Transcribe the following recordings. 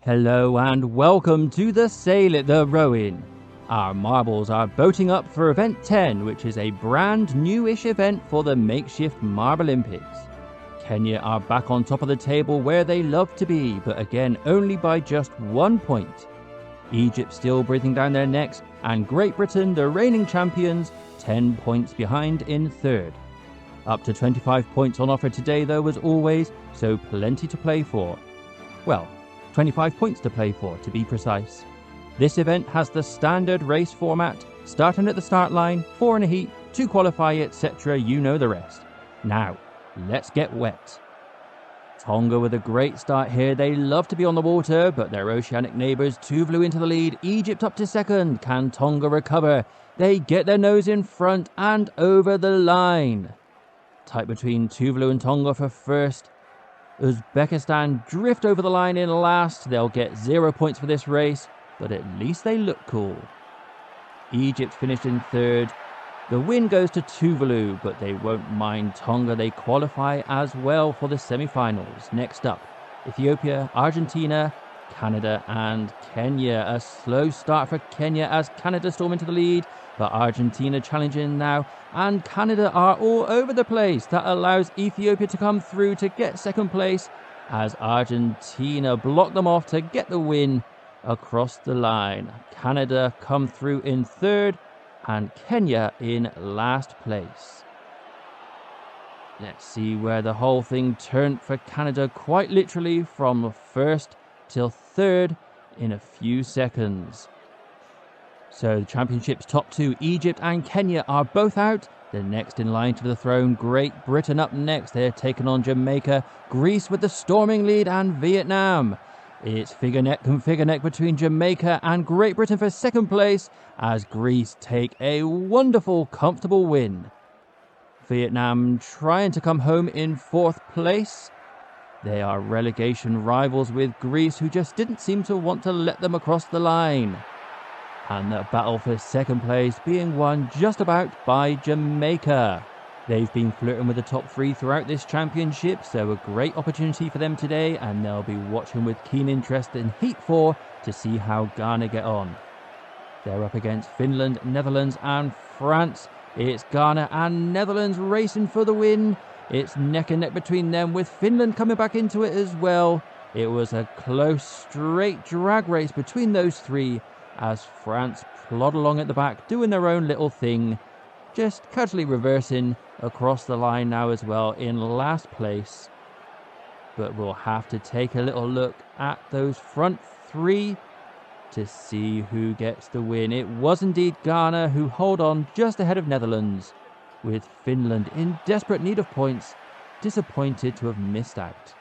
Hello and welcome to the Sail at the Rowing. Our marbles are boating up for event 10, which is a brand newish event for the Makeshift Marble Olympics. Kenya are back on top of the table where they love to be, but again only by just 1 point. Egypt still breathing down their necks, and Great Britain, the reigning champions, 10 points behind in third. Up to 25 points on offer today though, as always, so plenty to play for. Well, 25 points to play for, to be precise. This event has the standard race format, starting at the start line, 4 in a heat, 2 qualify, etc. You know the rest. Now, let's get wet. Tonga with a great start here. They love to be on the water, but their oceanic neighbours Tuvalu into the lead, Egypt up to second. Can Tonga recover? They get their nose in front and over the line. Tight between Tuvalu and Tonga for first. Uzbekistan drift over the line in last. They'll get 0 points for this race, but at least they look cool. Egypt finished in third. The win goes to Tuvalu, but they won't mind Tonga. They qualify as well for the semi-finals. Next up, Ethiopia, Argentina, Canada and Kenya. A slow start for Kenya as Canada storm into the lead, but Argentina challenging now, and Canada are all over the place. That allows Ethiopia to come through to get second place as Argentina block them off to get the win across the line. Canada come through in third and Kenya in last place. Let's see where the whole thing turned for Canada, quite literally from first till third in a few seconds. So the championship's top two, Egypt and Kenya, are both out. The next in line to the throne, Great Britain up next. They're taking on Jamaica, Greece with the storming lead, and Vietnam. It's figure neck between Jamaica and Great Britain for second place as Greece take a wonderful, comfortable win. Vietnam trying to come home in fourth place. They are relegation rivals with Greece, who just didn't seem to want to let them across the line. And the battle for second place being won just about by Jamaica. They've been flirting with the top three throughout this championship, so a great opportunity for them today, and they'll be watching with keen interest in Heat 4 to see how Ghana get on. They're up against Finland, Netherlands and France. It's Ghana and Netherlands racing for the win. It's neck and neck between them, with Finland coming back into it as well. It was a close, straight drag race between those three as France plod along at the back, doing their own little thing, just casually reversing across the line now as well in last place. But we'll have to take a little look at those front three to see who gets the win. It was indeed Ghana who hold on just ahead of Netherlands, with Finland in desperate need of points, disappointed to have missed out.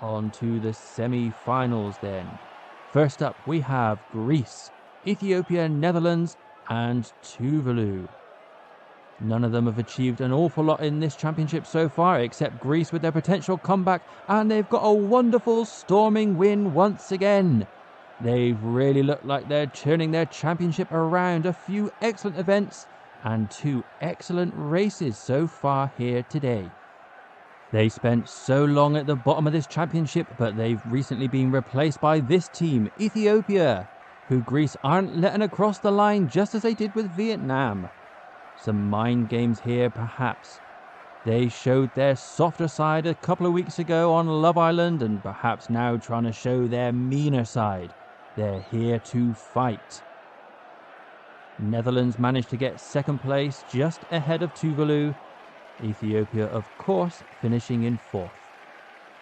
On to the semi-finals then. First up we have Greece, Ethiopia, Netherlands and Tuvalu. None of them have achieved an awful lot in this championship so far, except Greece with their potential comeback, and they've got a wonderful storming win once again. They've really looked like they're turning their championship around. A few excellent events and 2 excellent races so far here today. They spent so long at the bottom of this championship, but they've recently been replaced by this team, Ethiopia, who Greece aren't letting across the line just as they did with Vietnam. Some mind games here perhaps. They showed their softer side a couple of weeks ago on Love Island, and perhaps now trying to show their meaner side. They're here to fight. Netherlands managed to get second place just ahead of Tuvalu. Ethiopia, of course, finishing in fourth.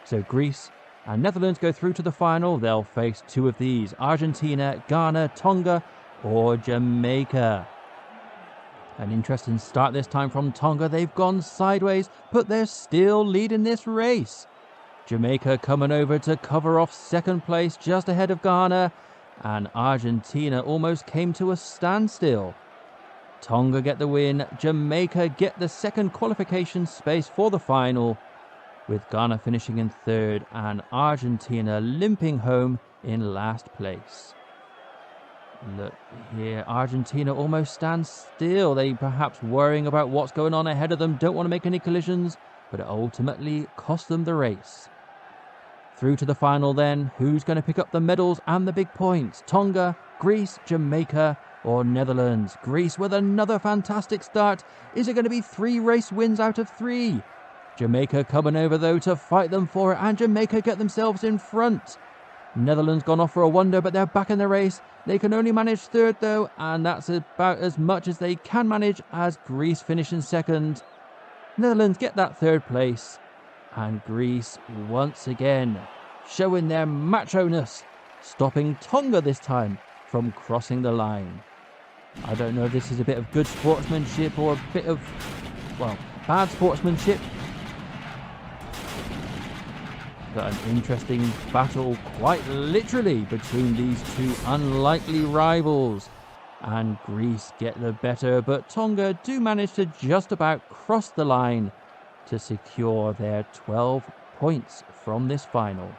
So Greece and Netherlands go through to the final. They'll face 2 of these, Argentina, Ghana, Tonga or Jamaica. An interesting start this time from Tonga. They've gone sideways, but they're still leading this race. Jamaica coming over to cover off second place just ahead of Ghana, and Argentina almost came to a standstill. Tonga get the win, Jamaica get the second qualification space for the final, with Ghana finishing in third and Argentina limping home in last place. Look here, Argentina almost stands still. They perhaps worrying about what's going on ahead of them, don't want to make any collisions, but it ultimately cost them the race. Through to the final then, who's going to pick up the medals and the big points? Tonga, Greece, Jamaica, or Netherlands? Greece with another fantastic start. Is it going to be 3 race wins out of 3? Jamaica coming over though to fight them for it, and Jamaica get themselves in front. Netherlands gone off for a wonder, but they're back in the race. They can only manage 3rd though, and that's about as much as they can manage as Greece finish in 2nd. Netherlands get that 3rd place, and Greece once again showing their macho-ness, stopping Tonga this time from crossing the line. I don't know if this is a bit of good sportsmanship or a bit of, well, bad sportsmanship. But an interesting battle, quite literally, between these two unlikely rivals. And Greece get the better, but Tonga do manage to just about cross the line to secure their 12 points from this final.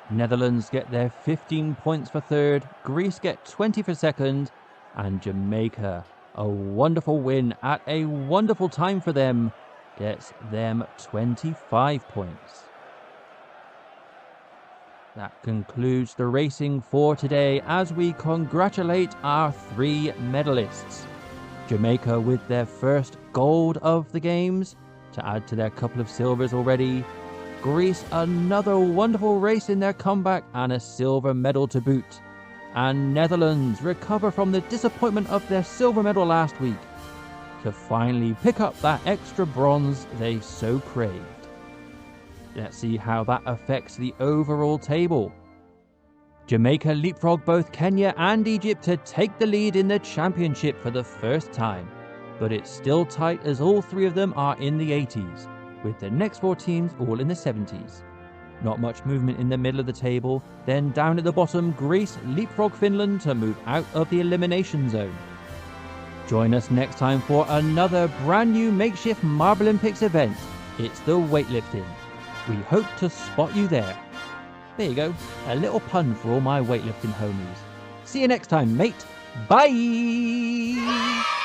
Netherlands get their 15 points for 3rd, Greece get 20 for 2nd, and Jamaica, a wonderful win at a wonderful time for them, gets them 25 points. That concludes the racing for today as we congratulate our 3 medalists. Jamaica with their first gold of the games, to add to their couple of silvers already. Greece, another wonderful race in their comeback and a silver medal to boot. And Netherlands recover from the disappointment of their silver medal last week to finally pick up that extra bronze they so craved. Let's see how that affects the overall table. Jamaica leapfrog both Kenya and Egypt to take the lead in the championship for the first time, but it's still tight as all 3 of them are in the 80s, with the next 4 teams all in the 70s. Not much movement in the middle of the table, then down at the bottom, Greece leapfrog Finland to move out of the elimination zone. Join us next time for another brand new Makeshift Marblympics event. It's the weightlifting. We hope to spot you there. There you go, a little pun for all my weightlifting homies. See you next time, mate. Bye!